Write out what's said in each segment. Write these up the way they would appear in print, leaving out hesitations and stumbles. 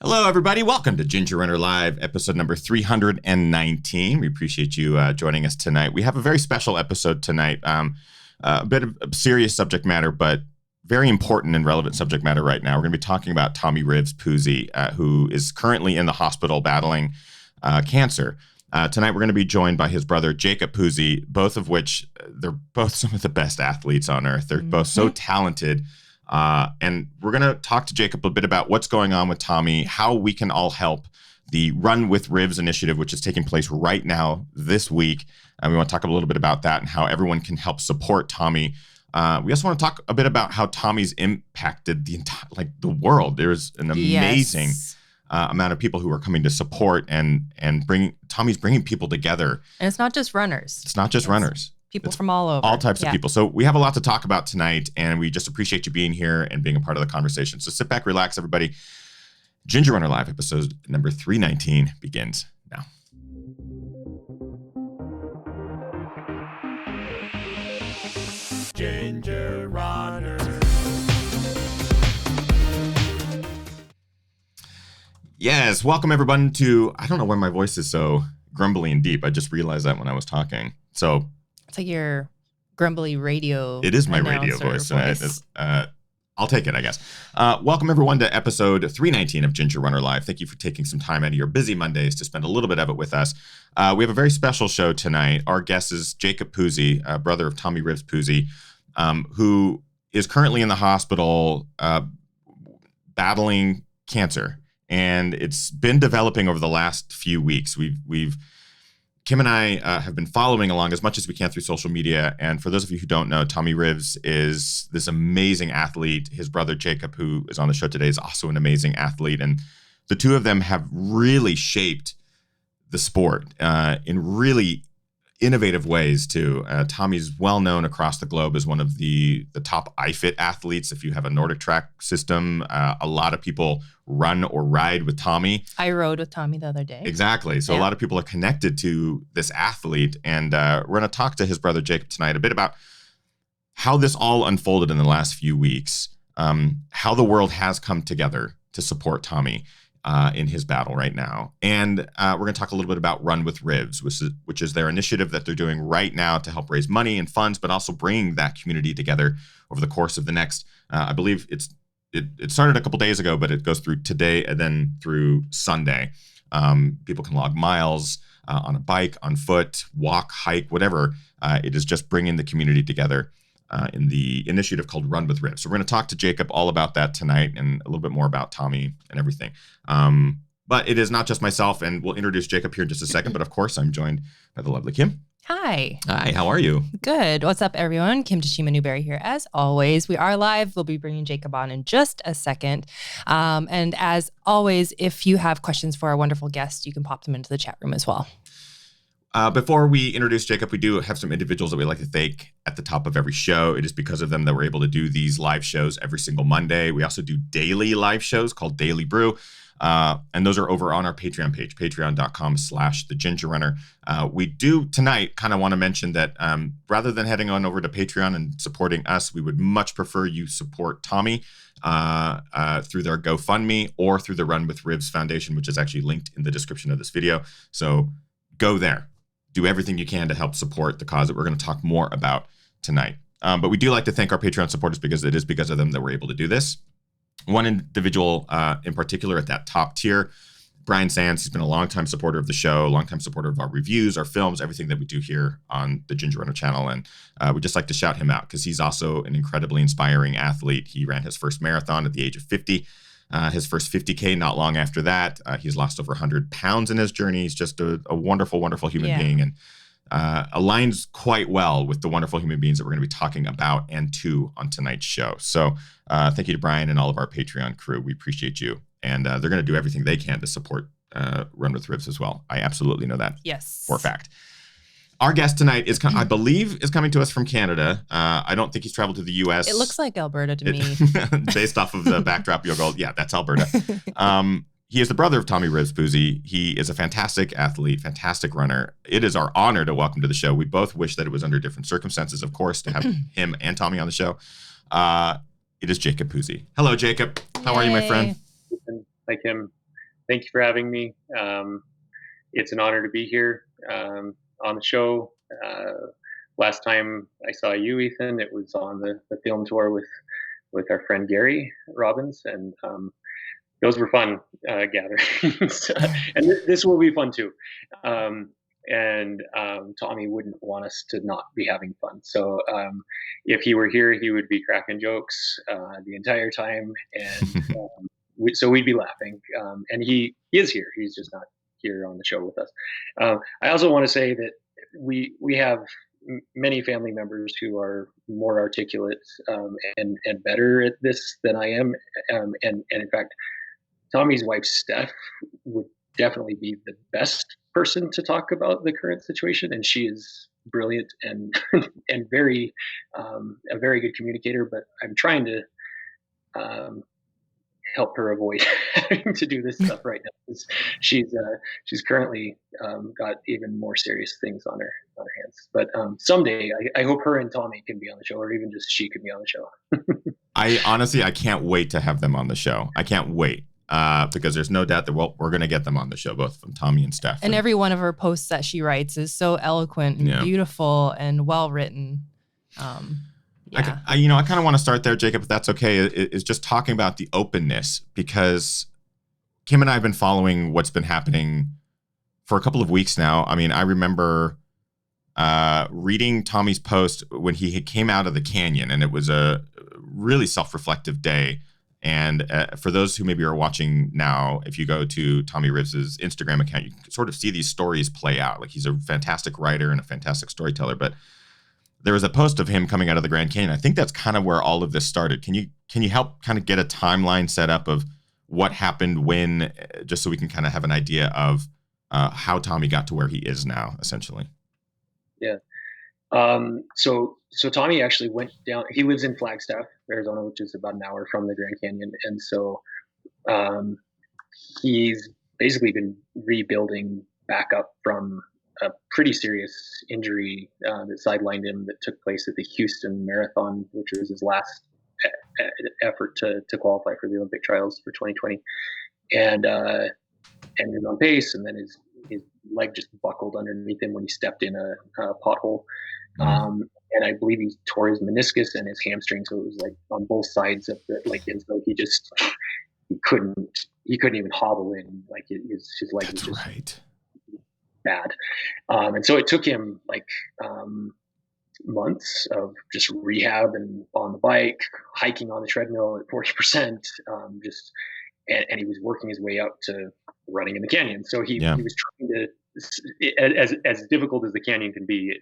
Hello, everybody. Welcome to Ginger Runner Live, episode number 319. We appreciate you joining us tonight. We have a very special episode tonight. A bit of serious subject matter, but very important and relevant subject matter right now. We're going to be talking about Tommy Rivers Puzey, who is currently in the hospital battling cancer. Tonight, we're going to be joined by his brother, Jacob Puzey, both of which, they're both some of the best athletes on earth. They're both so talented. And we're going to talk to Jacob a bit about what's going on with Tommy, how we can all help the Run With Rivs initiative, which is taking place right now this week. And we want to talk a little bit about that and how everyone can help support Tommy. We also want to talk a bit about how Tommy's impacted the entire, the world. There's an amazing amount of people who are coming to support and Tommy's bringing people together. And it's not just runners. It's not just runners. People from all over. All types of people. So we have a lot to talk about tonight, and we just appreciate you being here and being a part of the conversation. So sit back, relax, everybody. Ginger Runner Live episode number 319 begins now. Ginger Runner. Yes, welcome everyone to, I don't know why my voice is so grumbly and deep. I just realized that when I was talking. So it's like your grumbly radio. It is my radio voice. I'll take it, I guess. Welcome, everyone, to episode 319 of Ginger Runner Live. Thank you for taking some time out of your busy Mondays to spend a little bit of it with us. We have a very special show tonight. Our guest is Jacob Puzey, brother of Tommy Rivers Puzey, who is currently in the hospital battling cancer. And it's been developing over the last few weeks. Kim and I have been following along as much as we can through social media. And for those of you who don't know, Tommy Rivers is this amazing athlete. His brother, Jacob, who is on the show today, is also an amazing athlete. And the two of them have really shaped the sport in really innovative ways, too. Tommy's well known across the globe as one of the top iFit athletes. If you have a Nordic track system, a lot of people run or ride with Tommy. I rode with Tommy the other day. Exactly. So a lot of people are connected to this athlete. And we're going to talk to his brother Jacob tonight a bit about how this all unfolded in the last few weeks, how the world has come together to support Tommy in his battle right now. And we're going to talk a little bit about Run With Rivs, which is their initiative that they're doing right now to help raise money and funds, but also bring that community together over the course of the next, I believe it started a couple days ago, but it goes through today and then through Sunday. People can log miles on a bike, on foot, walk, hike, whatever. It is just bringing the community together in the initiative called Run With Rivs. So we're going to talk to Jacob all about that tonight and a little bit more about Tommy and everything. But it is not just myself, and we'll introduce Jacob here in just a second. But of course, I'm joined by the lovely Kim. Hi. Hi, how are you? Good. What's up, everyone? Kim Tashima Newberry here. As always, we are live. We'll be bringing Jacob on in just a second. And as always, if you have questions for our wonderful guest, you can pop them into the chat room as well. Before we introduce Jacob, we do have some individuals that we like to thank at the top of every show. It is because of them that we're able to do these live shows every single Monday. We also do daily live shows called Daily Brew. And those are over on our Patreon page, patreon.com/thegingerrunner. We do tonight kind of want to mention that rather than heading on over to Patreon and supporting us, we would much prefer you support Tommy through their GoFundMe or through the Run With Rivs Foundation, which is actually linked in the description of this video. So go there. Do everything you can to help support the cause that we're going to talk more about tonight. But we do like to thank our Patreon supporters because it is because of them that we're able to do this. One individual in particular at that top tier, Brian Sands, he's been a longtime supporter of the show, longtime supporter of our reviews, our films, everything that we do here on the Ginger Runner channel. And we just like to shout him out because he's also an incredibly inspiring athlete. He ran his first marathon at the age of 50. His first 50K not long after that. He's lost over 100 pounds in his journey. He's just a wonderful, wonderful human being and aligns quite well with the wonderful human beings that we're going to be talking about and to on tonight's show. So thank you to Brian and all of our Patreon crew. We appreciate you. And they're going to do everything they can to support Run With Rivs as well. I absolutely know that for a fact. Our guest tonight is, I believe, is coming to us from Canada. I don't think he's traveled to the U.S. It looks like Alberta to me. Based off of the backdrop, you'll go, yeah, that's Alberta. He is the brother of Tommy Rivers Puzey. He is a fantastic athlete, fantastic runner. It is our honor to welcome to the show. We both wish that it was under different circumstances, of course, to have him and Tommy on the show. It is Jacob Puzey. Hello, Jacob. How are you, my friend? Hi, Kim. Thank you for having me. It's an honor to be here on the show. Last time I saw you, Ethan, it was on the film tour with our friend Gary Robbins, and those were fun gatherings. And this will be fun too. And Tommy wouldn't want us to not be having fun. So if he were here, he would be cracking jokes the entire time, and so we'd be laughing. And he is here. He's just not here on the show with us. I also want to say that we have many family members who are more articulate and better at this than I am. And in fact, Tommy's wife, Steph, would definitely be the best person to talk about the current situation. And she is brilliant and and very a very good communicator. But I'm trying to help her avoid having to do this stuff right now, because she's currently got even more serious things on her hands. But someday I hope her and Tommy can be on the show, or even just she can be on the show. I can't wait to have them on the show. I can't wait. Because there's no doubt that we're going to get them on the show, both from Tommy and Steph. And every one of her posts that she writes is so eloquent and beautiful and well written. Yeah. I kind of want to start there, Jacob, if that's okay, is just talking about the openness, because Kim and I have been following what's been happening for a couple of weeks now. I mean, I remember reading Tommy's post when he came out of the canyon, and it was a really self-reflective day. And for those who maybe are watching now, if you go to Tommy Rivs' Instagram account, you can sort of see these stories play out. Like, he's a fantastic writer and a fantastic storyteller. But there was a post of him coming out of the Grand Canyon. I think that's kind of where all of this started. Can you help kind of get a timeline set up of what happened when, just so we can kind of have an idea of how Tommy got to where he is now, essentially? Yeah. So Tommy actually went down. He lives in Flagstaff, Arizona, which is about an hour from the Grand Canyon, and so he's basically been rebuilding back up from a pretty serious injury that sidelined him, that took place at the Houston Marathon, which was his last effort to qualify for the Olympic trials for 2020, and he was on pace, and then his leg just buckled underneath him when he stepped in a pothole. And I believe he tore his meniscus and his hamstring, so it was like on both sides of the, like, and so he couldn't even hobble in, like his leg was just right. bad. And so it took him like months of just rehab and on the bike, hiking on the treadmill at 40%, and he was working his way up to running in the canyon. So he was trying to, as difficult as the canyon can be,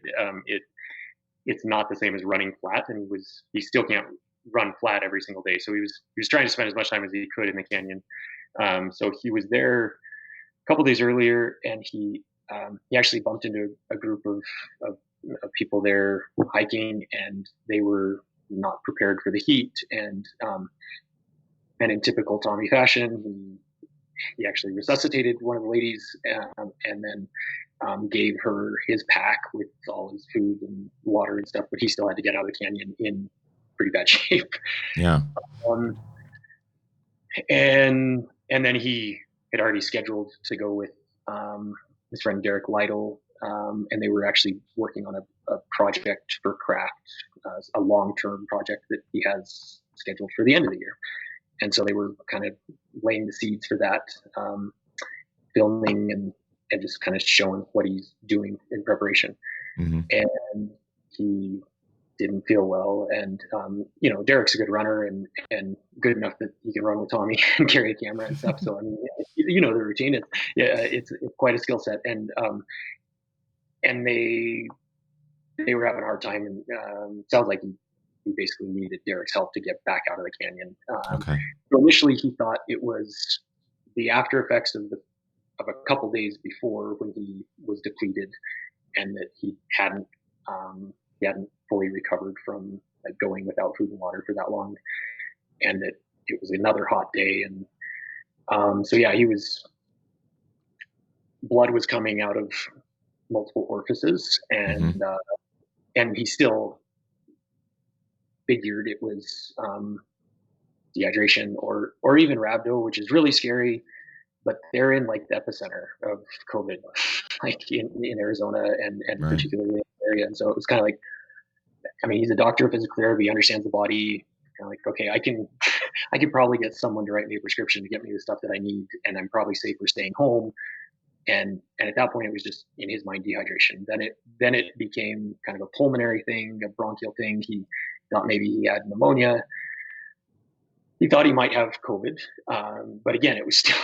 it's not the same as running flat, and he still can't run flat every single day. So he was trying to spend as much time as he could in the canyon. So he was there a couple days earlier, and he actually bumped into a group of people there hiking, and they were not prepared for the heat. And in typical Tommy fashion, he actually resuscitated one of the ladies, and then gave her his pack with all his food and water and stuff, but he still had to get out of the canyon in pretty bad shape. Yeah. And then he had already scheduled to go with his friend Derek Lytle, and they were actually working on a project for Kraft, a long-term project that he has scheduled for the end of the year. And so they were kind of laying the seeds for that, filming and just kind of showing what he's doing in preparation. Mm-hmm. And he didn't feel well. And, Derek's a good runner and good enough that he can run with Tommy and carry a camera and stuff. So, I mean, the routine, it's quite a skill set. And they were having a hard time, and sounds like he basically needed Derek's help to get back out of the canyon. Okay. So initially he thought it was the after effects of a couple days before, when he was depleted, and that he hadn't fully recovered from going without food and water for that long, and that it was another hot day. And blood was coming out of multiple orifices, and and he still figured it was dehydration or even rhabdo, which is really scary. but they're in like the epicenter of COVID, like in Arizona and Right. particularly in the area. And so it was kind of like, I mean, he's a doctor of physical therapy, understands the body. Kind of like, okay, I can probably get someone to write me a prescription to get me the stuff that I need, and I'm probably safer staying home. And at that point, it was just in his mind dehydration. Then it became kind of a pulmonary thing, a bronchial thing. He thought maybe he had pneumonia. He thought he might have COVID, but again, it was still,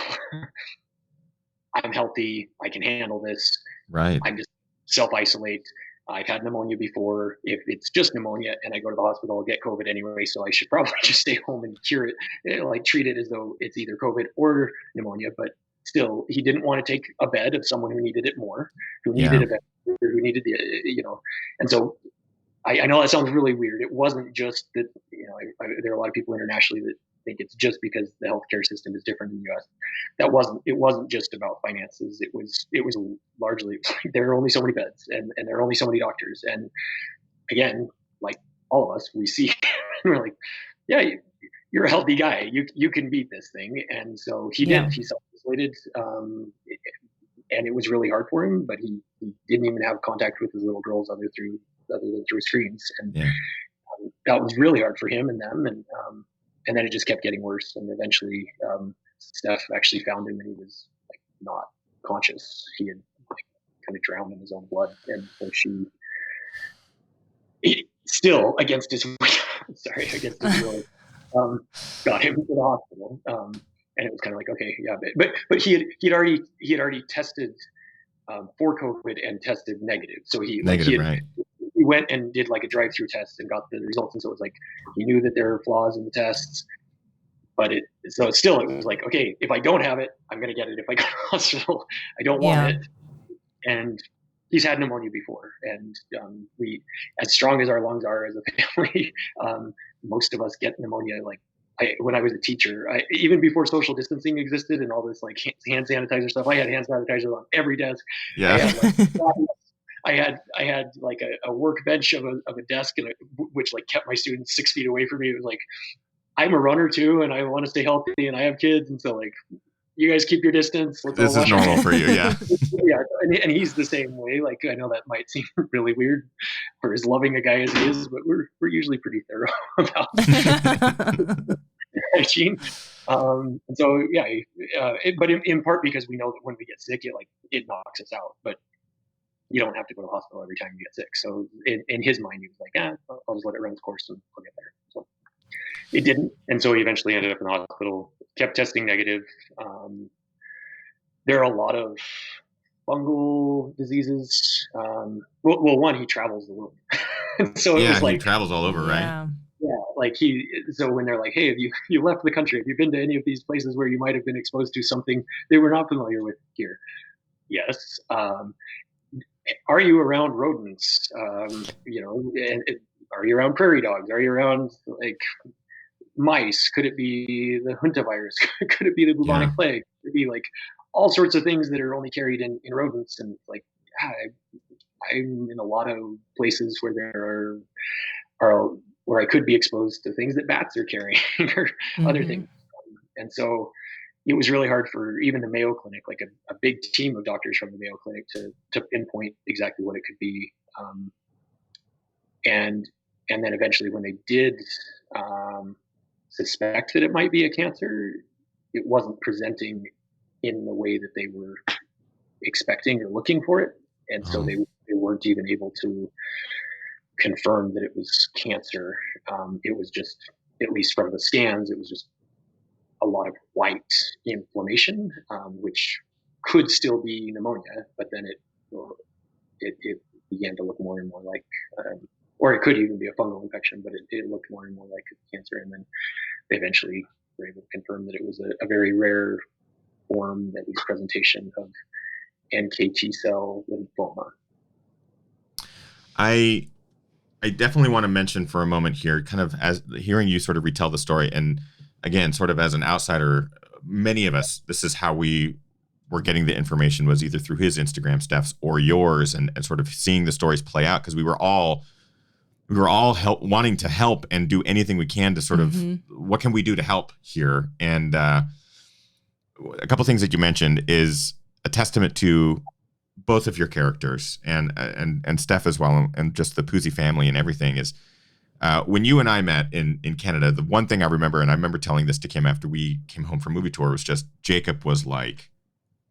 I'm healthy, I can handle this. Right. I'm just self-isolate. I've had pneumonia before. If it's just pneumonia and I go to the hospital, I'll get COVID anyway, so I should probably just stay home and cure it, like treat it as though it's either COVID or pneumonia. But still, he didn't want to take a bed of someone who needed it more, who needed a bed, who needed the, And so I know that sounds really weird. It wasn't just that, there are a lot of people internationally that think it's just because the healthcare system is different in the U.S. It wasn't just about finances. It was largely, there are only so many beds and there are only so many doctors. And again, like all of us, we see, we're like, yeah, you're a healthy guy. You can beat this thing. And so he did. He self-isolated, and it was really hard for him, but he didn't even have contact with his little girls other than through screens. And that was really hard for him and them. And then it just kept getting worse. And eventually, Steph actually found him, and he was like not conscious. He had like, kind of drowned in his own blood. And so he still against his will, got him to the hospital. And it was kind of like, okay, yeah, but he had already tested for COVID and tested negative. So he went and did like a drive-through test and got the results. And so it was like, he knew that there were flaws in the tests, but it was like, okay, if I don't have it, I'm going to get it. If I go to the hospital, I don't want it. And he's had pneumonia before. And we, as strong as our lungs are as a family, most of us get pneumonia. Like when I was a teacher, even before social distancing existed and all this like hand sanitizer stuff, I had hand sanitizer on every desk. Yeah. I had like a workbench of a desk, which like kept my students 6 feet away from me. It was like, I'm a runner too, and I want to stay healthy, and I have kids, and so like, you guys keep your distance. This is normal for you, yeah. Yeah, and he's the same way. Like, I know that might seem really weird for as loving a guy as he is, but we're usually pretty thorough about hygiene. And so yeah, but in part because we know that when we get sick, it knocks us out, but you don't have to go to the hospital every time you get sick. So in his mind, he was like, I'll just let it run its course and I'll get better. So it didn't. And so he eventually ended up in the hospital, kept testing negative. There are a lot of fungal diseases. Well, one, he travels the world. So it was like, he travels all over, right? Yeah. Like so when they're like, hey, have you left the country? Have you been to any of these places where you might have been exposed to something they were not familiar with here? Yes. Are you around rodents? And are you around prairie dogs? Are you around like mice? Could it be the hantavirus? Could it be the bubonic plague? Could it be like all sorts of things that are only carried in rodents? And like, I'm in a lot of places where there are where I could be exposed to things that bats are carrying or other things. And so it was really hard for even the Mayo Clinic, like a big team of doctors from the Mayo Clinic, to pinpoint exactly what it could be. And then eventually when they did suspect that it might be a cancer, it wasn't presenting in the way that they were expecting or looking for it. And so they weren't even able to confirm that it was cancer. It was just, at least from the scans, it was just a lot of white inflammation, which could still be pneumonia, but then it began to look more and more like, or it could even be a fungal infection, but it looked more and more like cancer. And then they eventually were able to confirm that it was a very rare form, at least presentation, of NKT cell lymphoma. I definitely want to mention for a moment here, kind of as hearing you sort of retell the story, and again, sort of as an outsider, many of us, this is how we were getting the information, was either through his Instagram, Steph's, or yours, and sort of seeing the stories play out, because we were all wanting to help and do anything we can to sort of, what can we do to help here? And a couple things that you mentioned is a testament to both of your characters and Steph as well, and just the Puzey family and everything is when you and I met in Canada, the one thing I remember, and I remember telling this to Kim after we came home from movie tour, was just Jacob was like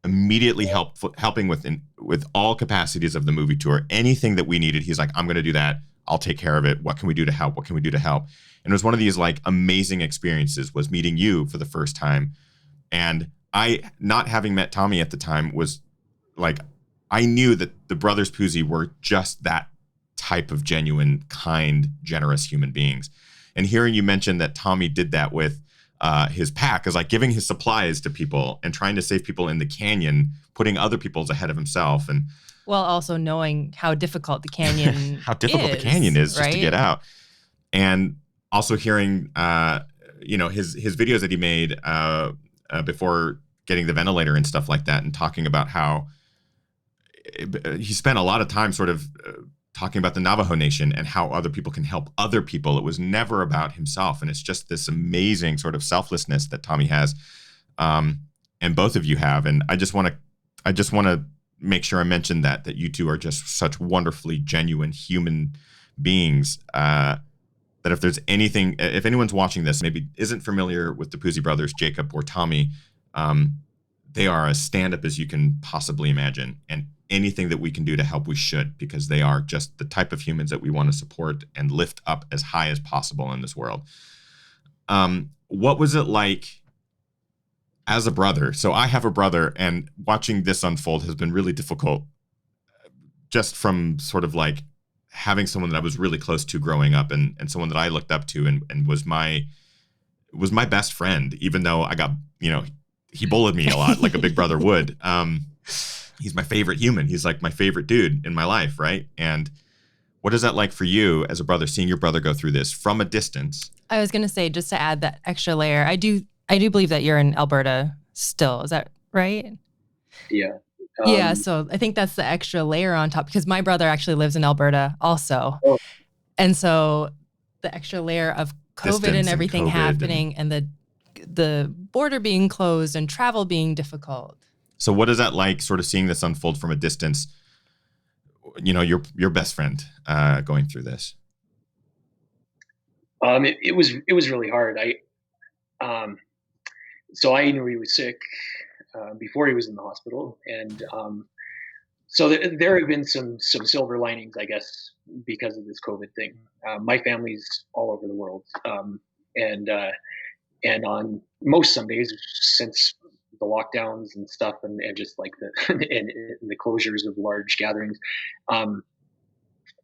immediately helping with all capacities of the movie tour. Anything that we needed, he's like, I'm going to do that. I'll take care of it. What can we do to help? What can we do to help? And it was one of these like amazing experiences was meeting you for the first time. And I, not having met Tommy at the time, was like, I knew that the brothers Puzey were just that type of genuine, kind, generous human beings. And hearing you mention that Tommy did that with his pack, is like giving his supplies to people and trying to save people in the canyon, putting other people's ahead of himself. And well, also knowing how difficult the canyon how difficult the canyon is just right? to get out. And also hearing, his videos that he made before getting the ventilator and stuff like that, and talking about how he spent a lot of time sort of talking about the Navajo Nation and how other people can help other people. It was never about himself. And it's just this amazing sort of selflessness that Tommy has, and both of you have. And I just want to make sure I mention that you two are just such wonderfully genuine human beings, that if there's anything, if anyone's watching this, maybe isn't familiar with the Puzey brothers, Jacob or Tommy, they are as stand-up as you can possibly imagine. And anything that we can do to help, we should, because they are just the type of humans that we want to support and lift up as high as possible in this world. What was it like as a brother? So I have a brother, and watching this unfold has been really difficult, just from sort of like having someone that I was really close to growing up, and someone that I looked up to and was my best friend, even though I got, he bullied me a lot like a big brother would. He's my favorite human. He's like my favorite dude in my life, right? And what is that like for you as a brother, seeing your brother go through this from a distance? I was going to say, just to add that extra layer, I do believe that you're in Alberta still. Is that right? Yeah. Yeah. So I think that's the extra layer on top, because my brother actually lives in Alberta also. Oh. And so the extra layer of COVID and everything happening and the border being closed and travel being difficult. So what is that like, sort of seeing this unfold from a distance, your best friend going through this? It was really hard. So I knew he was sick before he was in the hospital, and so there have been some silver linings, I guess, because of this COVID thing. My family's all over the world, and on most Sundays since the lockdowns and stuff, and just like and the closures of large gatherings,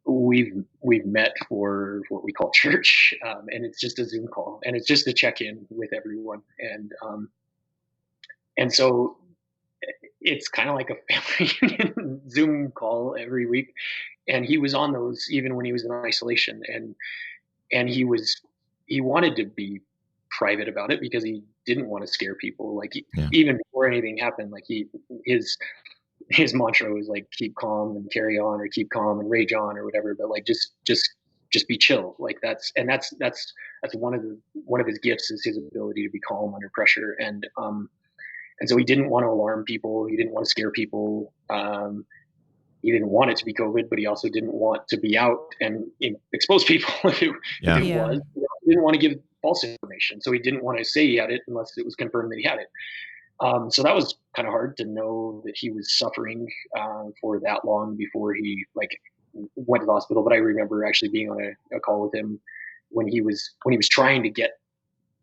we've met for what we call church, and it's just a Zoom call, and it's just a check in with everyone, and so it's kind of like a family Zoom call every week, and he was on those even when he was in isolation, and he wanted to be private about it because he didn't want to scare people. Like even before anything happened, like his mantra was like, keep calm and carry on, or keep calm and rage on, or whatever. But like, just be chill. Like that's one of his gifts, is his ability to be calm under pressure. And so he didn't want to alarm people. He didn't want to scare people. He didn't want it to be COVID, but he also didn't want to be out and expose people if it was. He didn't want to give false information. So he didn't want to say he had it unless it was confirmed that he had it. So that was kind of hard to know that he was suffering for that long before he went to the hospital. But I remember actually being on a call with him when he was trying to get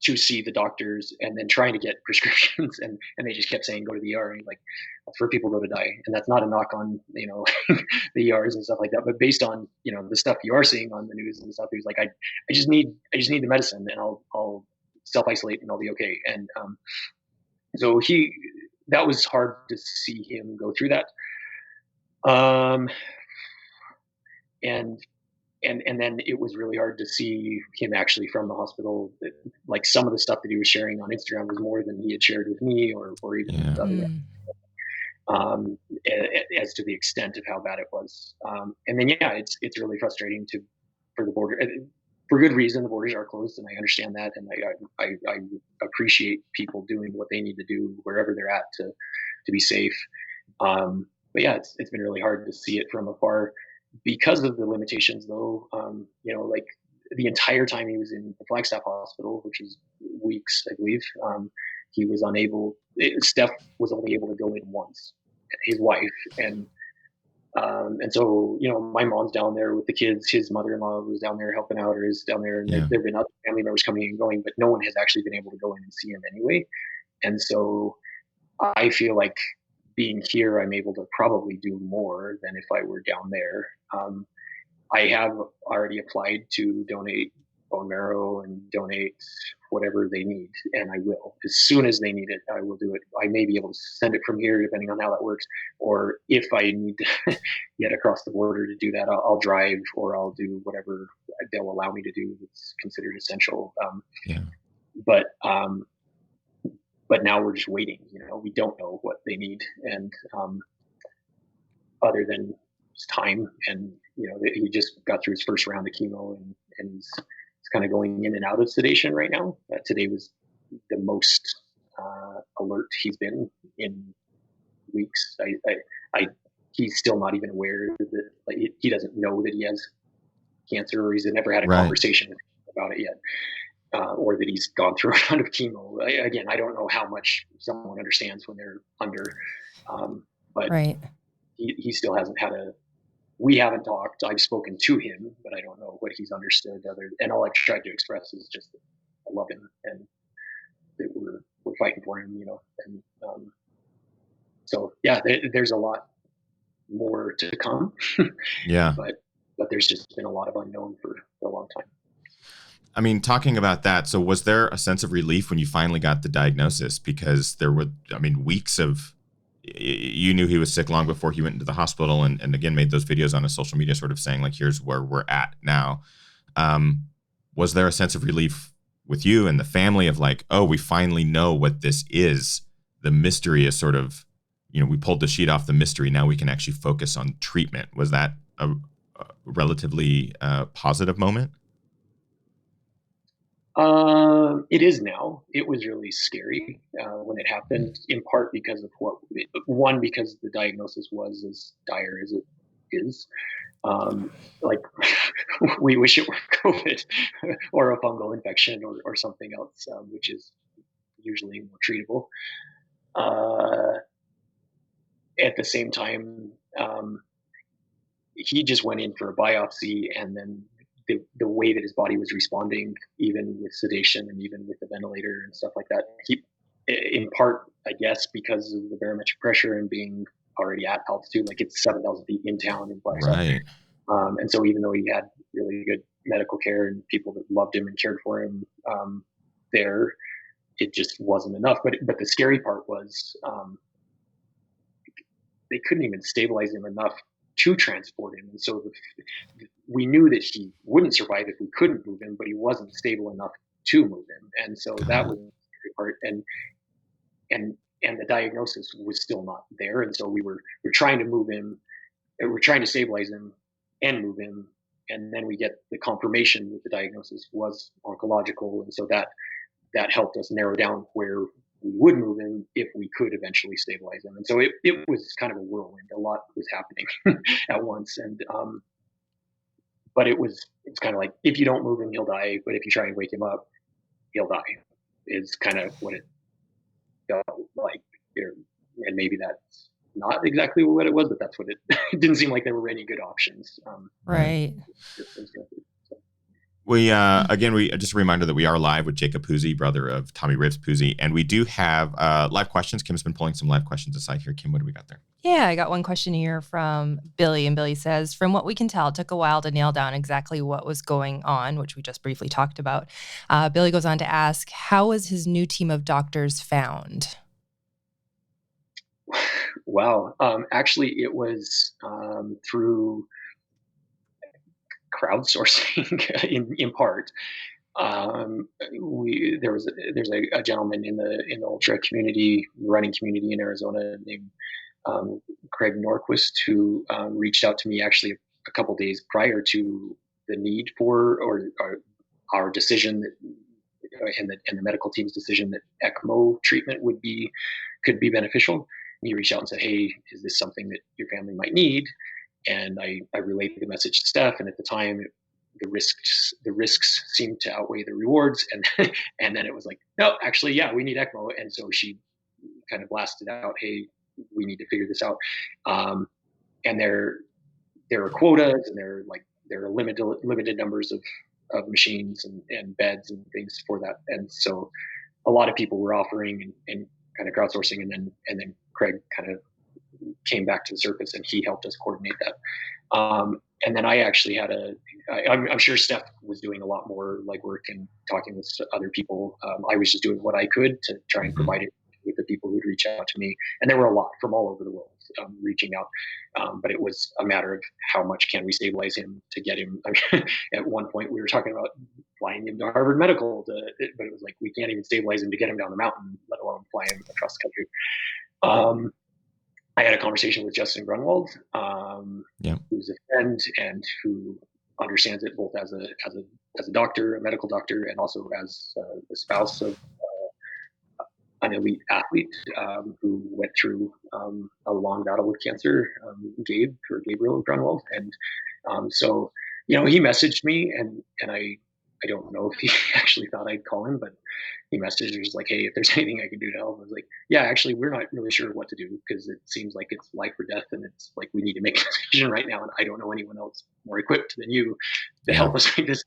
to see the doctors and then trying to get prescriptions, and they just kept saying, go to the ER. And he's like, that's where people go to die. And that's not a knock on, the ERs and stuff like that. But based on, the stuff you are seeing on the news and stuff, he's like, I just need the medicine, and I'll self-isolate and I'll be okay. And so that was hard to see him go through that. And then it was really hard to see him actually from the hospital. Like some of the stuff that he was sharing on Instagram was more than he had shared with me, or even as to the extent of how bad it was. And then it's really frustrating for the for good reason. The borders are closed, and I understand that, and I appreciate people doing what they need to do wherever they're at to be safe. But yeah, it's been really hard to see it from afar because of the limitations, though. Like the entire time he was in the Flagstaff Hospital, which is weeks, I believe, he was unable. Steph was only able to go in once, his wife, and so, my mom's down there with the kids. His mother-in-law was down there helping out, or is down there. And Yeah. there've been other family members coming and going, but no one has actually been able to go in and see him anyway. And so I feel like being here, I'm able to probably do more than if I were down there. I have already applied to donate bone marrow and donate whatever they need, and I will. As soon as they need it, I will do it. I may be able to send it from here, depending on how that works. Or if I need to get across the border to do that, I'll drive, or I'll do whatever they'll allow me to do that's considered essential. Yeah. But now we're just waiting. We don't know what they need, and other than time, and he just got through his first round of chemo, and he's kind of going in and out of sedation right now. Today was the most alert he's been in weeks. He's still not even aware that, like, he doesn't know that he has cancer, or he's never had a conversation about it yet, or that he's gone through a round of chemo. Again, I don't know how much someone understands when they're under, but right. He still hasn't had we haven't talked. I've spoken to him, but I don't know what he's understood and all I've tried to express is just that I love him and that we're fighting for him, and so yeah, there's a lot more to come. Yeah. But there's just been a lot of unknown for a long time. I mean, talking about that, so was there a sense of relief when you finally got the diagnosis? Because there were, weeks of, you knew he was sick long before he went into the hospital, and again made those videos on his social media sort of saying, like, here's where we're at now. Was there a sense of relief with you and the family of, like, oh, we finally know what this is? The mystery is sort of, we pulled the sheet off the mystery. Now we can actually focus on treatment. Was that a relatively positive moment? It is now. It was really scary when it happened, in part because of because the diagnosis was as dire as it is. Like, we wish it were COVID or a fungal infection or something else, which is usually more treatable. At the same time, he just went in for a biopsy, and then the way that his body was responding, even with sedation and even with the ventilator and stuff like that, in part, I guess, because of the barometric pressure and being already at altitude, like it's 7,000 feet in town in Flagstaff. Right. And so even though he had really good medical care and people that loved him and cared for him there, it just wasn't enough. But the scary part was they couldn't even stabilize him enough to transport him. And so we knew that he wouldn't survive if we couldn't move him, but he wasn't stable enough to move him. And so that was the scary part. And the diagnosis was still not there. And so we're trying to move him, we're trying to stabilize him and move him. And then we get the confirmation that the diagnosis was oncological. And so that helped us narrow down where we would move him if we could eventually stabilize him. And so it was kind of a whirlwind. A lot was happening at once. And but it's kind of like, if you don't move him, he'll die. But if you try and wake him up, he'll die, is kind of what it felt like. And maybe that's not exactly what it was, but that's what it didn't seem like there were any good options. Right. We just a reminder that we are live with Jacob Puzey, brother of Tommy Rivers Puzey, and we do have live questions. Kim's been pulling some live questions aside here. Kim, what do we got there? Yeah, I got one question here from Billy, and Billy says, from what we can tell, it took a while to nail down exactly what was going on, which we just briefly talked about. Billy goes on to ask, how was his new team of doctors found? Wow. Actually, it was through crowdsourcing in part. There's a gentleman in the ultra community, running community in Arizona named Craig Norquist, who reached out to me actually a couple days prior to the need for, or our decision that, and the medical team's decision that ECMO treatment could be beneficial. And he reached out and said, "Hey, is this something that your family might need?" And I relayed the message to Steph, and at the time, the risks seemed to outweigh the rewards, and and then it was like, no, actually, yeah, we need ECMO, and so she kind of blasted out, "Hey, we need to figure this out." And there are quotas, and there are limited numbers of machines and beds and things for that, and so a lot of people were offering and kind of crowdsourcing, and then Craig kind of came back to the surface, and he helped us coordinate that. And then I actually had I'm sure Steph was doing a lot more legwork and talking with other people. I was just doing what I could to try and provide it with the people who'd reach out to me. And there were a lot from all over the world reaching out. But it was a matter of how much can we stabilize him to get him. I mean, at one point we were talking about flying him to Harvard Medical, but it was like, we can't even stabilize him to get him down the mountain, let alone fly him across the country. I had a conversation with Justin Grunwald, who's a friend and who understands it both as a doctor, a medical doctor, and also as the spouse of an elite athlete who went through a long battle with cancer, Gabriel Grunwald. And so, he messaged me, and I don't know if he actually thought I'd call him, but he messaged, he was like, "Hey, if there's anything I can do to help." I was like, "Yeah, actually, we're not really sure what to do, because it seems like it's life or death, and it's like we need to make a decision right now, and I don't know anyone else more equipped than you to help us make this."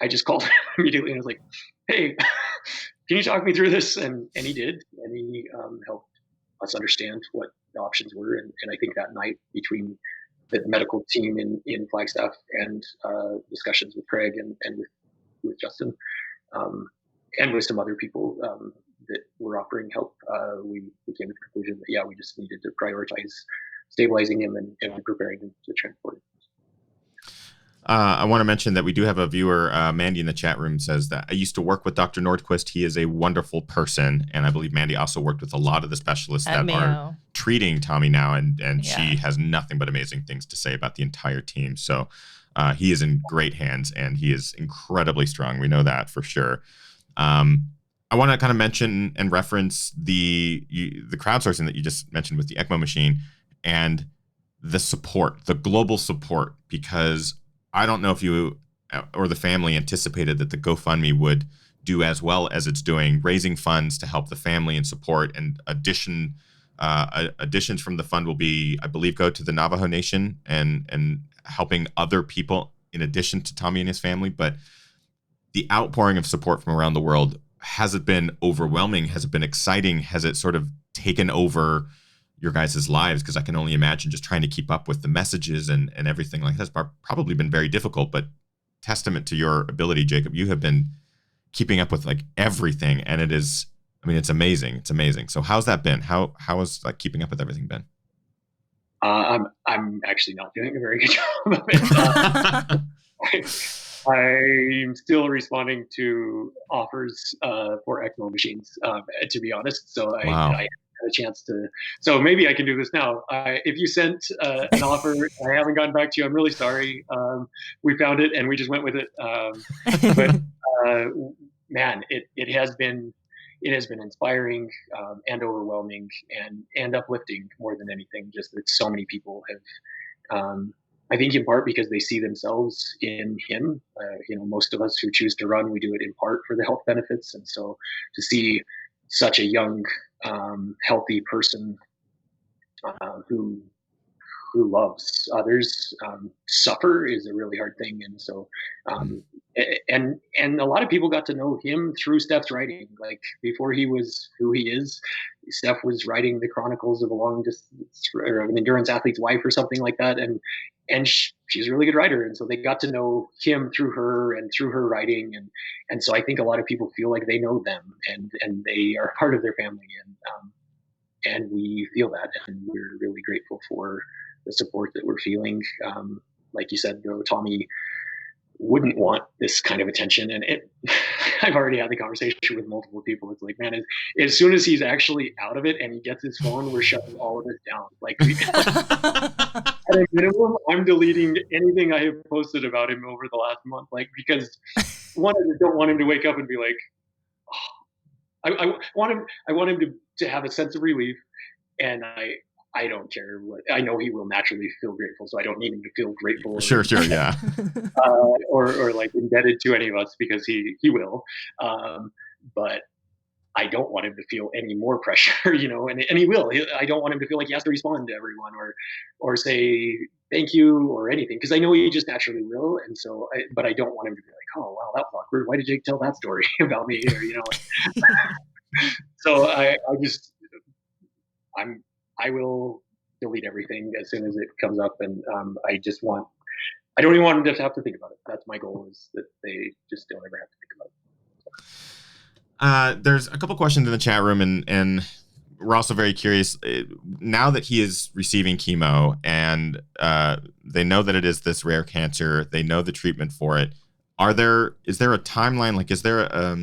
I just called him immediately and was like, "Hey, can you talk me through this?" And he did, and he helped us understand what the options were. And I think that night, between the medical team in Flagstaff and discussions with Craig and with Justin, and with some other people that were offering help, we came to the conclusion that, we just needed to prioritize stabilizing him and preparing him to transport him. I want to mention that we do have a viewer, Mandy, in the chat room, says that I used to work with Dr. Nordquist. He is a wonderful person. And I believe Mandy also worked with a lot of the specialists that are treating Tommy now. And she has nothing but amazing things to say about the entire team. So he is in great hands, and he is incredibly strong. We know that for sure. I want to kind of mention and reference the crowdsourcing that you just mentioned with the ECMO machine and the support, the global support, because I don't know if you or the family anticipated that the GoFundMe would do as well as it's doing, raising funds to help the family and support. And additions from the fund will be, I believe, go to the Navajo Nation and helping other people in addition to Tommy and his family. But the outpouring of support from around the world, has it been overwhelming? Has it been exciting? Has it sort of taken over your guys' lives? Because I can only imagine just trying to keep up with the messages and everything like that's probably been very difficult, but testament to your ability, Jacob. You have been keeping up with like everything, and it is, I mean, it's amazing. It's amazing. So how's that been? How has like keeping up with everything been? I'm actually not doing a very good job of it. I'm still responding to offers for ECMO machines, to be honest. So I had a chance to. So maybe I can do this now. If you sent an offer, I haven't gotten back to you. I'm really sorry. We found it and we just went with it. But man, it has been inspiring and overwhelming and uplifting more than anything. Just that so many people have. I think in part because they see themselves in him. Most of us who choose to run, we do it in part for the health benefits. And so to see such a young, healthy person who loves others suffer is a really hard thing. And so, and a lot of people got to know him through Steph's writing. Like before he was who he is, Steph was writing the chronicles of a long distance or an endurance athlete's wife or something like that. And she's a really good writer. And so they got to know him through her and through her writing. And so I think a lot of people feel like they know them and they are part of their family. And we feel that, and we're really grateful for the support that we're feeling. Like you said, though, Tommy wouldn't want this kind of attention. And I've already had the conversation with multiple people. It's like, man, as soon as he's actually out of it and he gets his phone, we're shutting all of it down. Like, at a minimum, I'm deleting anything I have posted about him over the last month, like, because one, I just don't want him to wake up and be like, oh. I want him to have a sense of relief, and I don't care what. I know he will naturally feel grateful, so I don't need him to feel grateful. Sure, yeah. Or like indebted to any of us, because he will. But I don't want him to feel any more pressure, and he will. I don't want him to feel like he has to respond to everyone or say thank you or anything, because I know he just naturally will. And so, but I don't want him to be like, oh wow, that was awkward. Why did Jake tell that story about me? Or So I will delete everything as soon as it comes up, and I don't even want them to have to think about it. That's my goal, is that they just don't ever have to think about it. There's a couple questions in the chat room, and we're also very curious. Now that he is receiving chemo, and they know that it is this rare cancer, they know the treatment for it. Is there a timeline? Like, is there a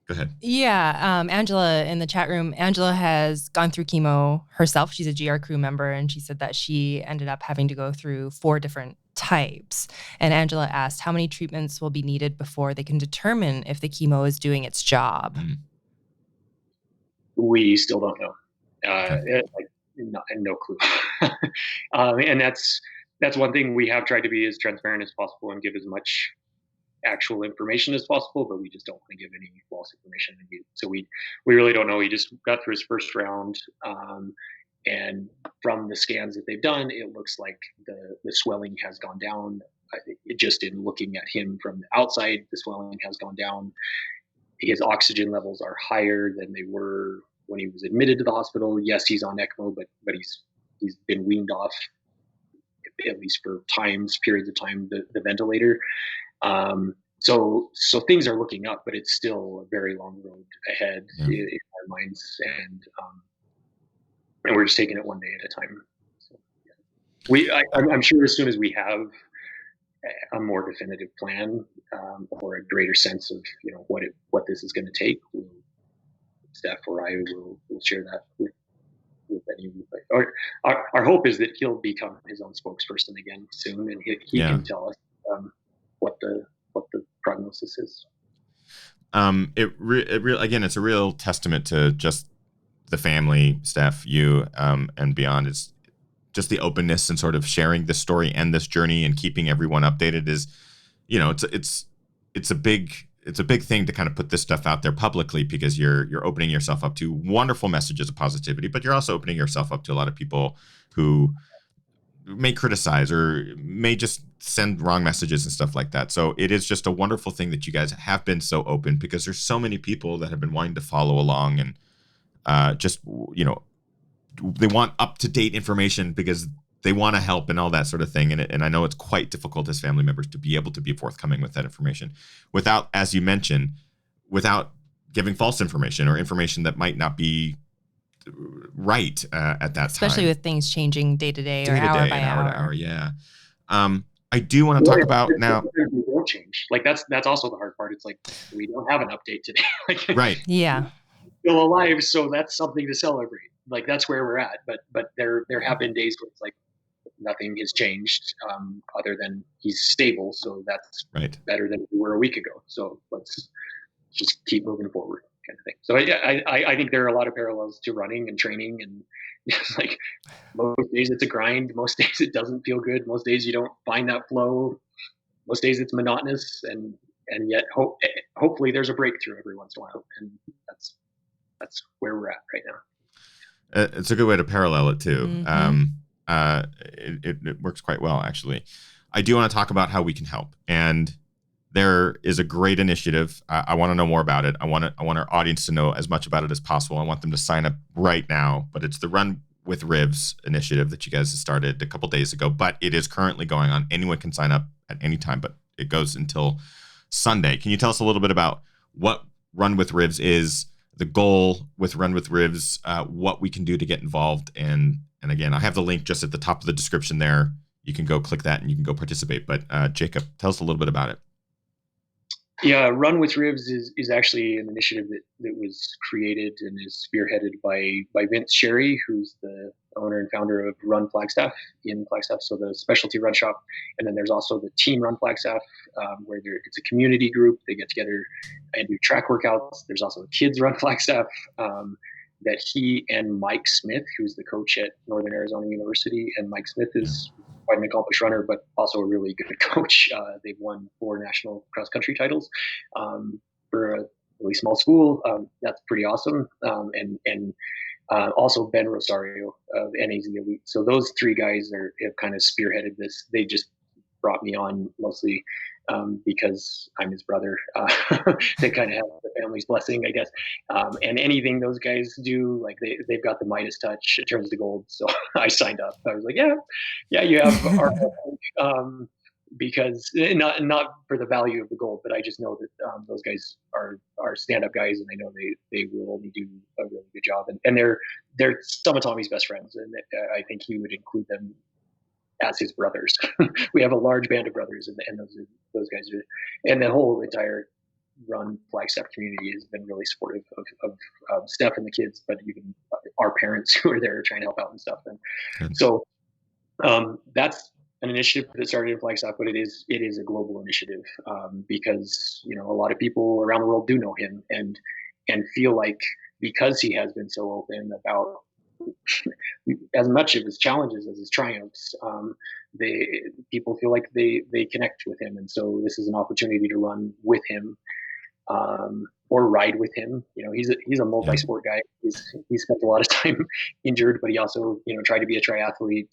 go ahead. Yeah. Angela in the chat room, Angela has gone through chemo herself. She's a GR crew member, and she said that she ended up having to go through 4 different types. And Angela asked how many treatments will be needed before they can determine if the chemo is doing its job. We still don't know. No clue. And that's one thing. We have tried to be as transparent as possible and give as much actual information as possible, but we just don't want to give any false information. So we really don't know. He just got through his first round, and from the scans that they've done, it looks like the swelling has gone down. Just in looking at him from the outside, the swelling has gone down. His oxygen levels are higher than they were when he was admitted to the hospital. Yes, he's on ECMO, but he's been weaned off, at least for periods of time, the ventilator. So things are looking up, but it's still a very long road ahead in our minds, and we're just taking it one day at a time. So, yeah. I'm sure as soon as we have a more definitive plan, or a greater sense of what this is going to take, Steph or I will share that with anyone. Our hope is that he'll become his own spokesperson again soon, and he can tell us what the prognosis is. Again, it's a real testament to just the family, Steph, you, and beyond. Is just the openness and sort of sharing this story and this journey and keeping everyone updated is, it's a big thing to kind of put this stuff out there publicly, because you're opening yourself up to wonderful messages of positivity, but you're also opening yourself up to a lot of people who may criticize or may just send wrong messages and stuff like that. So it is just a wonderful thing that you guys have been so open, because there's so many people that have been wanting to follow along and they want up-to-date information because they want to help and all that sort of thing. And I know it's quite difficult as family members to be able to be forthcoming with that information without, as you mentioned, without giving false information or information that might not be right at that Especially time. with things changing day to day or hour by hour. Yeah. I do want to talk about now. They don't change. Like that's also the hard part. It's like we don't have an update today. Right. Yeah. Still alive, so that's something to celebrate. Like that's where we're at. But there have been days where it's like nothing has changed, other than he's stable. So that's right. Better than we were a week ago. So let's just keep moving forward, kind of thing. So I think there are a lot of parallels to running and training, and it's like most days it's a grind. Most days it doesn't feel good. Most days you don't find that flow. Most days it's monotonous, and yet hopefully there's a breakthrough every once in a while, and that's where we're at right now. It's a good way to parallel it too. Mm-hmm. It works quite well, actually. I do want to talk about how we can help, and there is a great initiative. I want to know more about it. I want our audience to know as much about it as possible. I want them to sign up right now, but it's the Run With Rivs initiative that you guys have started a couple days ago, but it is currently going on. Anyone can sign up at any time, but it goes until Sunday. Can you tell us a little bit about what Run With Rivs is, the goal with Run With Rivs, what we can do to get involved? And again, I have the link just at the top of the description there. You can go click that and you can go participate. But Jacob, tell us a little bit about it. Yeah, Run With Rivs is actually an initiative that was created and is spearheaded by Vince Sherry, who's the owner and founder of Run Flagstaff in Flagstaff, so the specialty run shop. And then there's also the Team Run Flagstaff, where it's a community group. They get together and do track workouts. There's also a Kids Run Flagstaff that he and Mike Smith, who's the coach at Northern Arizona University, and Mike Smith is quite an accomplished runner, but also a really good coach. They've won 4 national cross country titles for a really small school. That's pretty awesome. And also Ben Rosario of NAZ Elite. So those 3 guys have kind of spearheaded this. They just brought me on mostly because I'm his brother. They kind of have the family's blessing, I guess. And anything those guys do, like they've got the Midas touch, it turns to gold. So I signed up. I was like, yeah, you have our because not for the value of the gold, but I just know that those guys are stand-up guys, and I know they will only do a really good job. And they're some of Tommy's best friends, and I think he would include them as his brothers. We have a large band of brothers, and those guys are, and the whole entire Run Flagstaff community has been really supportive of Steph and the kids, but even our parents who are there trying to help out and stuff. And so that's an initiative that started in Flagstaff, but it is a global initiative because a lot of people around the world do know him and feel like because he has been so open about as much of his challenges as his triumphs, people feel like they connect with him, and so this is an opportunity to run with him or ride with him. He's a multi-sport guy. He spent a lot of time injured, but he also tried to be a triathlete.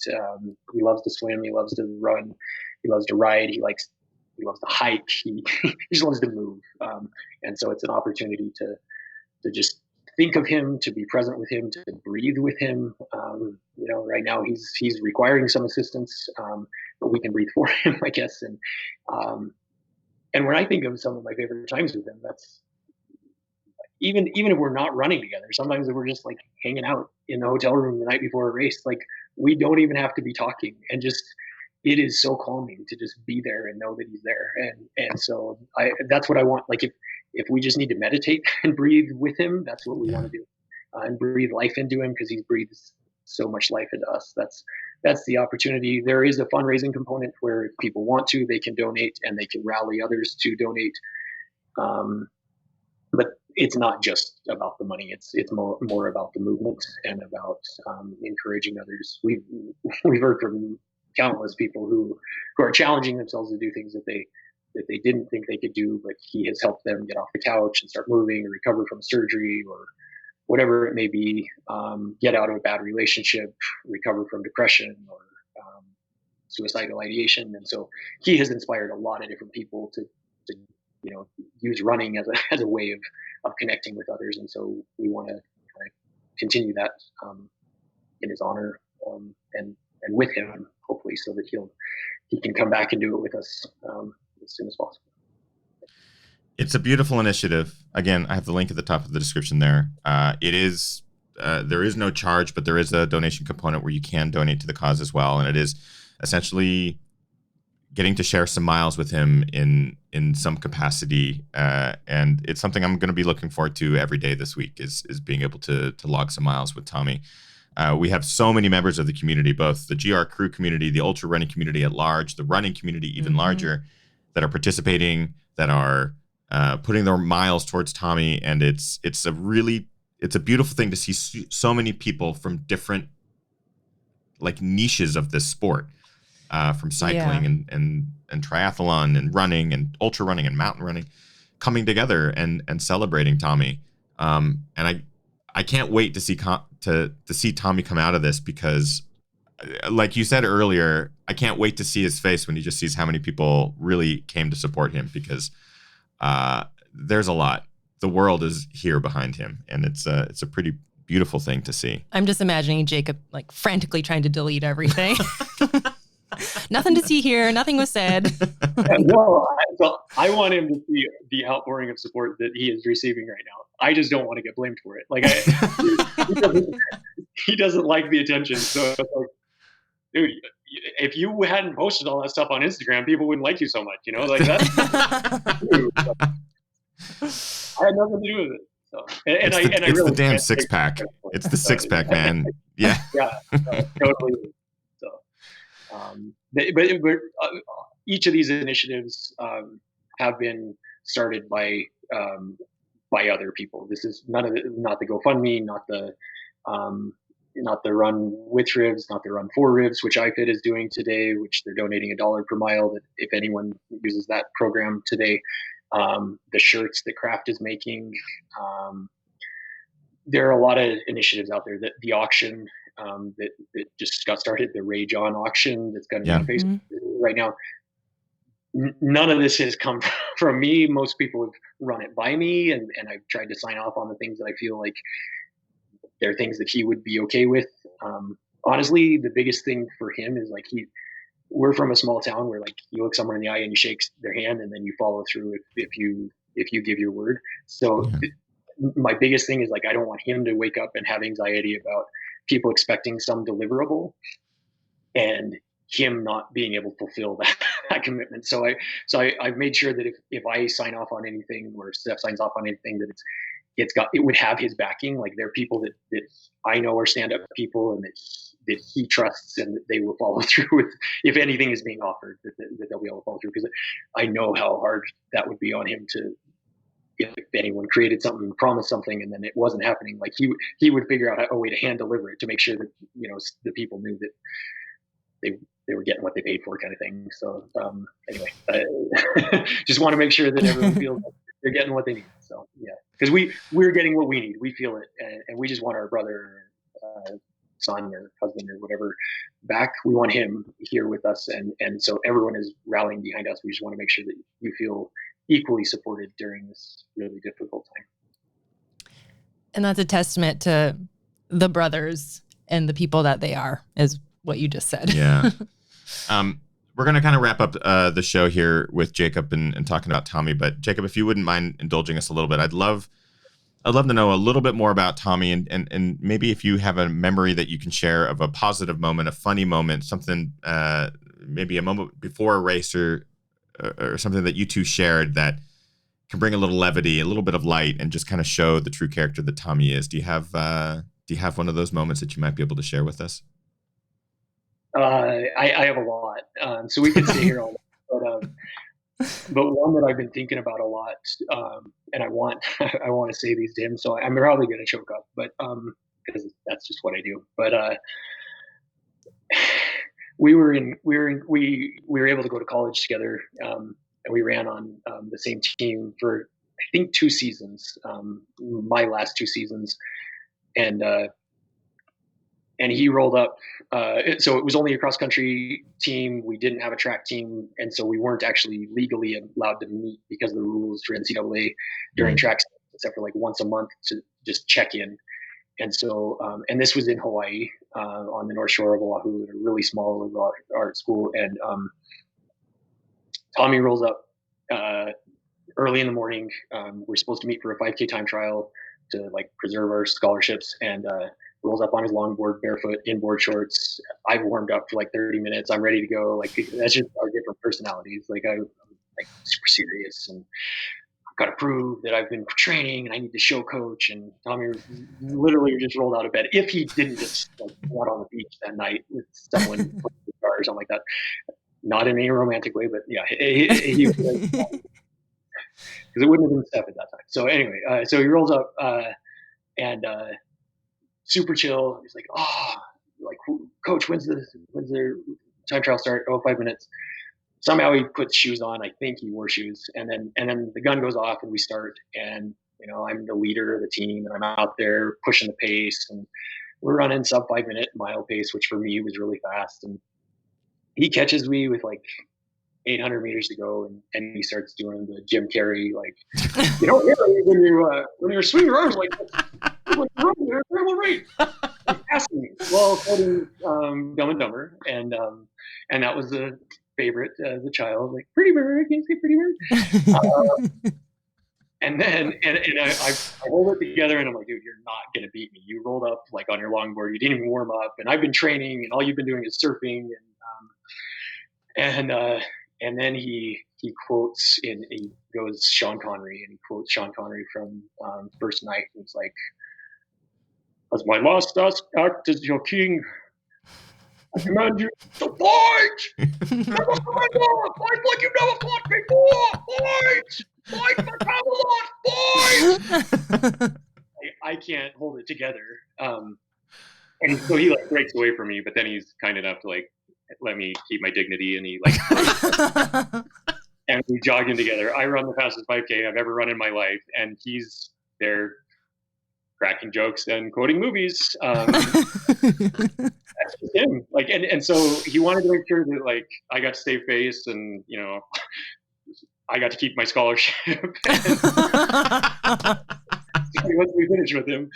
He loves to swim. He loves to run. He loves to ride. He loves to hike. He just loves to move. And so it's an opportunity to just think of him, to be present with him, to breathe with him. Right now he's requiring some assistance, but we can breathe for him, I guess. And when I think of some of my favorite times with him, that's even if we're not running together, sometimes if we're just like hanging out in the hotel room the night before a race, like we don't even have to be talking, and just it is so calming to just be there and know that he's there. And so that's what I want. Like if we just need to meditate and breathe with him, that's what we want to do, and breathe life into him, because he breathes so much life into us. That's the opportunity. There is a fundraising component where if people want to, they can donate and they can rally others to donate. But it's not just about the money. It's more about the movement and about encouraging others. We've heard from countless people who are challenging themselves to do things that they didn't think they could do, but he has helped them get off the couch and start moving or recover from surgery or whatever it may be, get out of a bad relationship, recover from depression or suicidal ideation. And so he has inspired a lot of different people to use running as a way of connecting with others. And so we want to kind of continue that in his honor and with him, hopefully, so that he can come back and do it with us as soon as possible. It's a beautiful initiative. Again, I have the link at the top of the description there. It is there is no charge, but there is a donation component where you can donate to the cause as well. And it is essentially getting to share some miles with him in some capacity. And it's something I'm going to be looking forward to every day this week is being able to log some miles with Tommy. We have so many members of the community, both the GR crew community, the ultra running community at large, the running community even larger, that are participating, that are putting their miles towards Tommy. And it's a beautiful thing to see so many people from different like niches of this sport, from cycling and triathlon and running and ultra running and mountain running, coming together and celebrating Tommy. And I can't wait to see to see Tommy come out of this, because like you said earlier, I can't wait to see his face when he just sees how many people really came to support him, because there's a lot. The world is here behind him, and it's a pretty beautiful thing to see. I'm just imagining Jacob like frantically trying to delete everything. Nothing to see here. Nothing was said. Well, I want him to see the outpouring of support that he is receiving right now. I just don't want to get blamed for it. Like he doesn't like the attention. So it's like, dude, if you hadn't posted all that stuff on Instagram, people wouldn't like you so much. Like that's. I had nothing to do with it. So, it's the damn six pack. It's the six pack, man. Yeah. Yeah, totally. So, but each of these initiatives have been started by other people. This is not the GoFundMe, um, not the Run With Rivs, not the Run For Rivs, which iFit is doing today, which they're donating $1 per mile. That if anyone uses that program today, the shirts that Kraft is making. There are a lot of initiatives out there. That the auction that just got started, the Rage On auction that's going to be on Facebook right now. None of this has come from me. Most people have run it by me, and I've tried to sign off on the things that I feel like they're things that he would be okay with. Honestly, the biggest thing for him is like we're from a small town where like you look someone in the eye and you shake their hand and then you follow through if you give your word. So my biggest thing is like I don't want him to wake up and have anxiety about people expecting some deliverable and him not being able to fulfill that commitment. So I've made sure that if I sign off on anything or Steph signs off on anything, that it would have his backing. Like there are people that I know are stand-up people and that he trusts and that they will follow through with if anything is being offered, that they'll be able to follow through, because I know how hard that would be on him to, if anyone created something, promised something, and then it wasn't happening, like he would figure out a way to hand deliver it to make sure that, the people knew that they were getting what they paid for, kind of thing. So anyway, just want to make sure that everyone feels like they're getting what they need. So yeah, because we're getting what we need. We feel it, and we just want our brother, son, or husband, or whatever back. We want him here with us, and so everyone is rallying behind us. We just want to make sure that you feel equally supported during this really difficult time. And that's a testament to the brothers and the people that they are, is what you just said. Yeah. We're going to kind of wrap up the show here with Jacob and talking about Tommy. But Jacob, if you wouldn't mind indulging us a little bit, I'd love to know a little bit more about Tommy, and maybe if you have a memory that you can share of a positive moment, a funny moment, something, maybe a moment before a race or something that you two shared that can bring a little levity, a little bit of light, and just kind of show the true character that Tommy is. Do you have one of those moments that you might be able to share with us? I have a lot, so we could stay here all night, but one that I've been thinking about a lot, and I want to say these to him, so I'm probably going to choke up, but because that's just what I do. But we were able to go to college together, and we ran on the same team for I think 2 seasons, my last 2 seasons, and he rolled up. So it was only a cross country team. We didn't have a track team, and so we weren't actually legally allowed to meet because of the rules for NCAA during tracks, except for like once a month to just check in. And so, and this was in Hawaii, on the North Shore of Oahu, at a really small liberal art school. And Tommy rolls up early in the morning. We're supposed to meet for a 5K time trial to like preserve our scholarships, and rolls up on his longboard barefoot in board shorts. I've warmed up for like 30 minutes. I'm ready to go. Like that's just our different personalities. Like I'm like super serious, and I've got to prove that I've been training, and I need to show coach. And Tommy literally just rolled out of bed. If he didn't just like go out on the beach that night with someone or something like that, not in any romantic way, but yeah, he because it wouldn't have been Steph at that time. So anyway, so he rolls up and super chill. He's like, like, coach, when's the time trial start? 5 minutes. Somehow he puts shoes on. I think he wore shoes, and then the gun goes off and we start. And I'm the leader of the team, and I'm out there pushing the pace, and we're running sub 5 minute mile pace, which for me was really fast. And he catches me with like 800 meters to go, and he starts doing the Jim Carrey, like, when you're swinging your arms like you're terrible rate. He's asking me while quoting Dumb and Dumber, and that was a favorite as a child, like Pretty Bird, can you say Pretty Bird? And then I hold it together, and I'm like, dude, you're not gonna beat me. You rolled up like on your longboard, you didn't even warm up, and I've been training, and all you've been doing is surfing, and then he quotes he goes Sean Connery, and he quotes Sean Connery from First Night. And it's like, As my last act as your king, I command you to fight! Never surrender! Fight like you've never fought before! Fight! Fight for Camelot! Fight! I can't hold it together. And so he like breaks away from me, but then he's kind enough to like let me keep my dignity, and he like and we jogging together. I run the fastest 5K I've ever run in my life, and he's there cracking jokes and quoting movies. That's just him. Like, and so he wanted to make sure that like I got to save face, and you know, I got to keep my scholarship. Once we finished with him,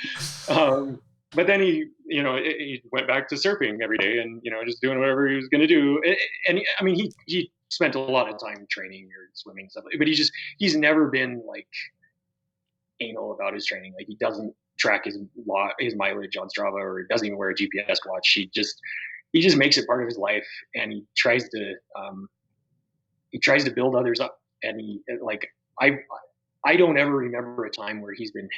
but then he, you know, he went back to surfing every day, and you know, just doing whatever he was going to do. And I mean, he spent a lot of time training or swimming stuff, but he's never been like anal about his training. Like he doesn't track his mileage on Strava, or doesn't even wear a GPS watch. He just makes it part of his life, and he tries to build others up. And he like I don't ever remember a time where he's been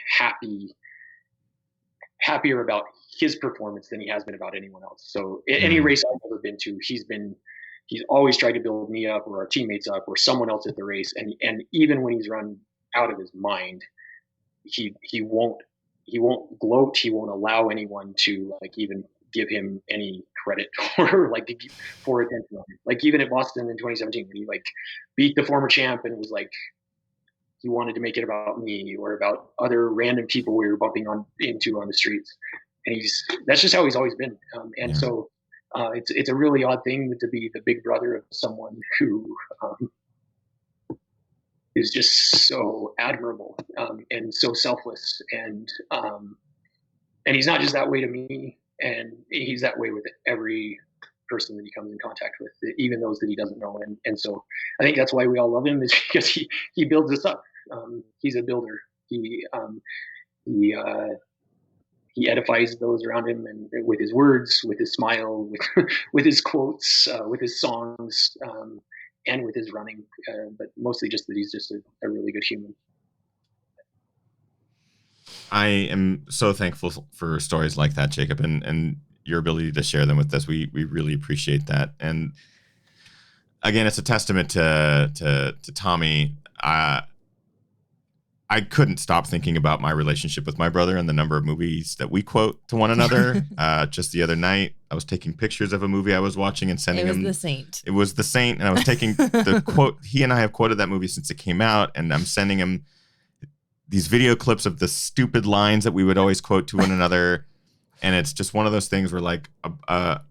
happier about his performance than he has been about anyone else. So any race I've ever been to, he's always tried to build me up or our teammates up or someone else at the race. And even when he's run out of his mind, he won't gloat. He won't allow anyone to like even give him any credit or like for attention on him. Like even at Boston in 2017, when he like beat the former champ and was like, he wanted to make it about me or about other random people we were bumping into on the streets. And that's just how he's always been. So it's a really odd thing to be the big brother of someone who is just so admirable and so selfless. And he's not just that way to me, and he's that way with every person that he comes in contact with, even those that he doesn't know. And so I think that's why we all love him, is because he builds us up. He's a builder. He edifies those around him, and with his words, with his smile, with his quotes, with his songs, and with his running. But mostly just that he's just a really good human. I am so thankful for stories like that, Jacob, and your ability to share them with us. We really appreciate that. And again, it's a testament to Tommy. I couldn't stop thinking about my relationship with my brother and the number of movies that we quote to one another. Just the other night, I was taking pictures of a movie I was watching and sending him. It was The Saint. It was The Saint, and I was taking the quote. He and I have quoted that movie since it came out, and I'm sending him these video clips of the stupid lines that we would always quote to one another. And it's just one of those things where like a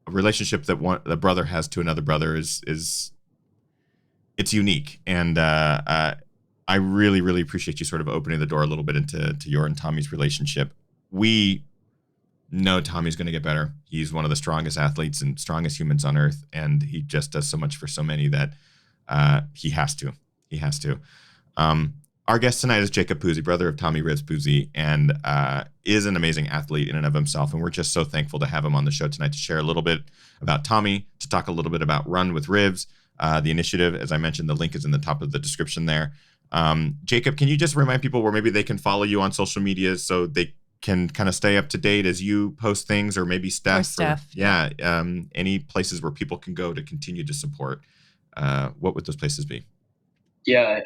relationship that the brother has to another brother is it's unique. And I really, really appreciate you sort of opening the door a little bit into your and Tommy's relationship. We know Tommy's going to get better. He's one of the strongest athletes and strongest humans on earth. And he just does so much for so many that he has to. He has to. Our guest tonight is Jacob Puzey, brother of Tommy Rivers Puzey, and is an amazing athlete in and of himself. And we're just so thankful to have him on the show tonight to share a little bit about Tommy, to talk a little bit about Run With Rivs, the initiative. As I mentioned, the link is in the top of the description there. Jacob, can you just remind people where maybe they can follow you on social media so they can kind of stay up to date as you post things, or maybe Steph? Any places where people can go to continue to support? What would those places be? Yeah.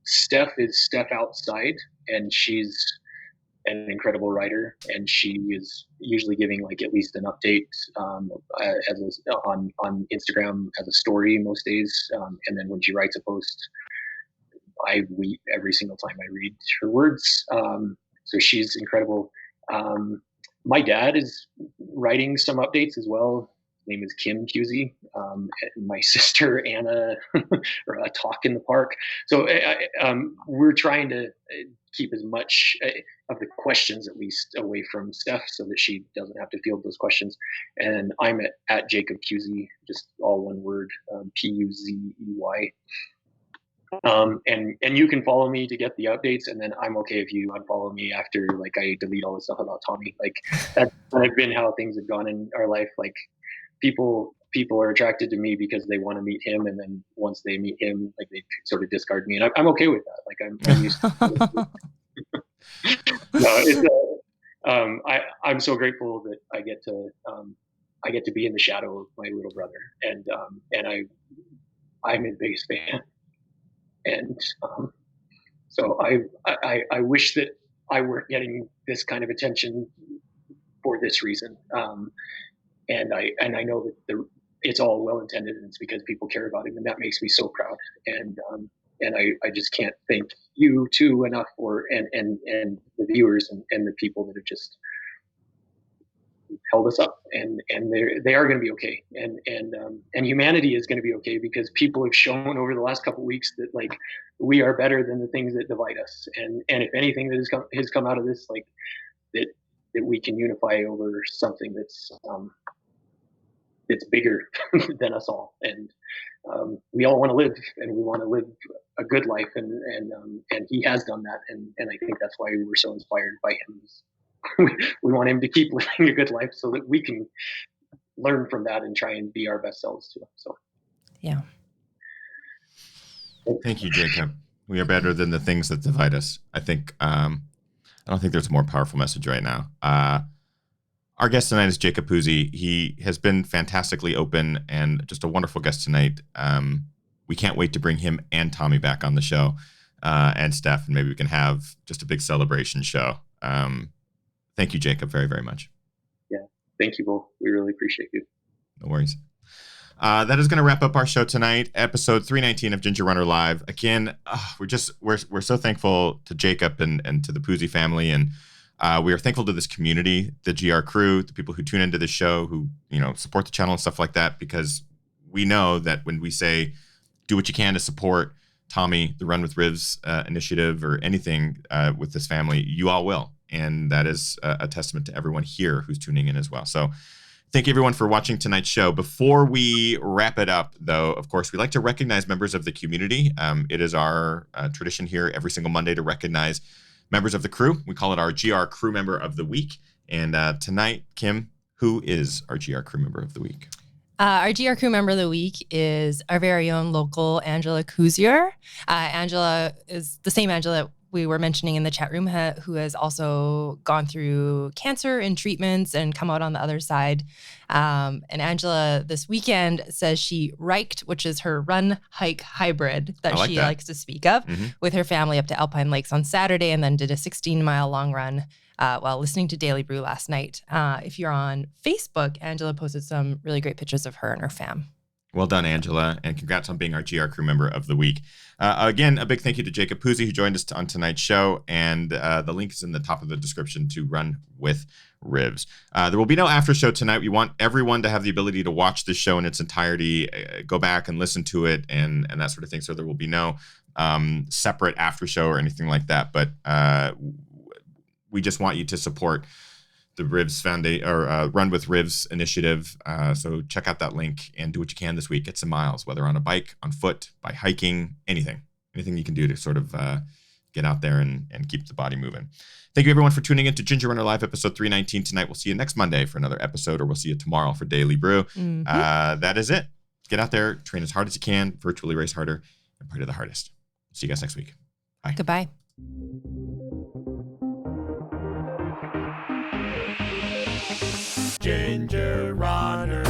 Steph is Steph Outside, and she's an incredible writer, and she is usually giving like at least an update on Instagram as a story most days, and then when she writes a post, I weep every single time I read her words. So she's incredible. My dad is writing some updates as well. His name is Kim Puzey. And my sister Anna, or a Talk in the Park. So we're trying to keep as much of the questions at least away from Steph, so that she doesn't have to field those questions. And I'm at Jacob Puzey, just all one word, Puzey. And you can follow me to get the updates, and then I'm okay if you unfollow me after like I delete all the stuff about Tommy. Like that's kind of been how things have gone in our life. Like people are attracted to me because they want to meet him, and then once they meet him, like they sort of discard me, and I'm okay with that. Like I'm used to it. No, I'm so grateful that I get to be in the shadow of my little brother, and I'm his biggest fan, and so I wish that I weren't getting this kind of attention for this reason, and I know that it's all well intended, and it's because people care about him, and that makes me so proud, and I just can't thank you too enough, or and the viewers and the people that have just held us up, and they are going to be okay, and humanity is going to be okay, because people have shown over the last couple of weeks that, like, we are better than the things that divide us, and if anything that has come out of this, like, that we can unify over something that's bigger than us all, and we all want to live, and we want to live a good life, and he has done that, and I think that's why we were so inspired by him. We want him to keep living a good life so that we can learn from that and try and be our best selves too. So, Yeah. Thank you, Jacob. We are better than the things that divide us. I think, I don't think there's a more powerful message right now. Our guest tonight is Jacob Puzey. He has been fantastically open and just a wonderful guest tonight. We can't wait to bring him and Tommy back on the show, and Steph, and maybe we can have just a big celebration show. Thank you, Jacob, very, very much. Yeah, thank you both. We really appreciate you. No worries. That is going to wrap up our show tonight, episode 319 of Ginger Runner Live. Again, we're so thankful to Jacob and to the Puzey family, and we are thankful to this community, the GR crew, the people who tune into the show, who support the channel and stuff like that, because we know that when we say do what you can to support Tommy, the Run With Rivs initiative, or anything with this family, you all will. And that is a testament to everyone here who's tuning in as well. So thank you, everyone, for watching tonight's show. Before we wrap it up, though, of course, we like to recognize members of the community. It is our tradition here every single Monday to recognize members of the crew. We call it our GR Crew Member of the Week. And tonight, Kim, who is our GR Crew Member of the Week? Our GR Crew Member of the Week is our very own local Angela Kuzier. Angela is the same Angela we were mentioning in the chat room, who has also gone through cancer and treatments and come out on the other side. And Angela this weekend says she riked, which is her run hike hybrid that she likes to speak of, with her family up to Alpine Lakes on Saturday, and then did a 16-mile long run while listening to Daily Brew last night. If you're on Facebook, Angela posted some really great pictures of her and her fam. Well done, Angela, and congrats on being our GR Crew Member of the Week. Again, a big thank you to Jacob Puzey, who joined us on tonight's show, and the link is in the top of the description to Run With Rivs. There will be no after show tonight. We want everyone to have the ability to watch this show in its entirety, go back and listen to it, and that sort of thing. So there will be no separate after show or anything like that. But we just want you to support the Rivs Foundation, or Run With Rivs initiative. So check out that link and do what you can this week. Get some miles, whether on a bike, on foot, by hiking, anything you can do to sort of get out there and keep the body moving. Thank you, everyone, for tuning in to Ginger Runner Live, episode 319 tonight. We'll see you next Monday for another episode, or we'll see you tomorrow for Daily Brew. That is it. Get out there, train as hard as you can, virtually race harder, and pray to the hardest. See you guys next week. Bye. Goodbye. Ginger Runner.